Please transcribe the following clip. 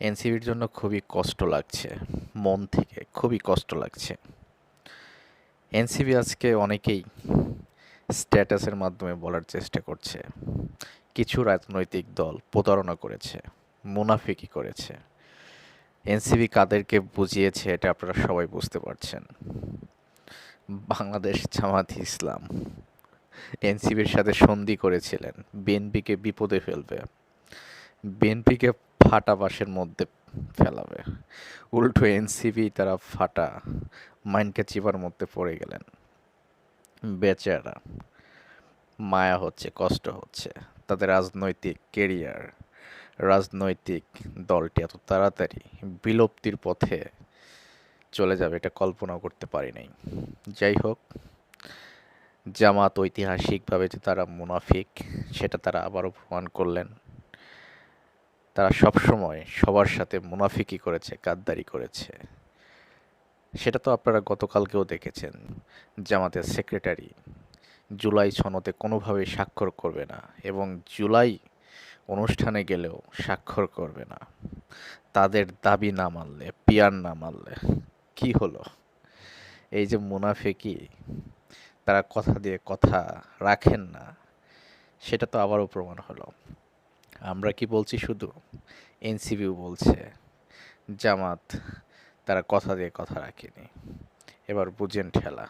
এনসিবির জন্য খুবই কষ্ট লাগছে, মন থেকে খুবই কষ্ট লাগছে। এনসিবি আজকে অনেকেই স্ট্যাটাসের মাধ্যমে বলার চেষ্টা করছে, কিছু রাজনৈতিক দল প্রতারণা করেছে, মুনাফিকি করেছে। এনসিবি কাদেরকে বুঝিয়েছে এটা আপনারা সবাই বুঝতে পারছেন। বাংলাদেশ জামাত ইসলাম এনসিবির সাথে সন্ধি করেছিলেন বিএনপিকে বিপদে ফেলবে, বিএনপিকে ফাটা বাঁশের মধ্যে ফেলাবে। উল্টো এনসিবি তারা ফাটা মাইনকে চিপার মধ্যে পড়ে গেলেন। বেচারা মায়া হচ্ছে, কষ্ট হচ্ছে। তাদের রাজনৈতিক কেরিয়ার, রাজনৈতিক দলটি এত তাড়াতাড়ি বিলুপ্তির পথে চলে যাবে এটা কল্পনাও করতে পারি নাই। যাই হোক, জামাত ঐতিহাসিকভাবে যে তারা মুনাফিক সেটা তারা আবারও প্রমাণ করলেন। তারা সবসময় সবার সাথে মুনাফিকি করেছে, গাদ্দারি করেছে। সেটা তো আপনারা গতকালকেও দেখেছেন। জামাতের সেক্রেটারি জুলাই সনদে কোনোভাবেই স্বাক্ষর করবে না এবং জুলাই অনুষ্ঠানে গেলেও স্বাক্ষর করবে না। তাদের দাবি না মানলে, পিয়ার না মানলে কি হলো? এই যে মুনাফিকি, তারা কথা দিয়ে কথা রাখেন না, সেটা তো আবারও প্রমাণ হলো। আমরা কি বলছি শুধু? এনসিবিও বলছে জামাত তারা কথা দিয়ে কথা রাখেনি। এবার বুঝেন ঠেলা।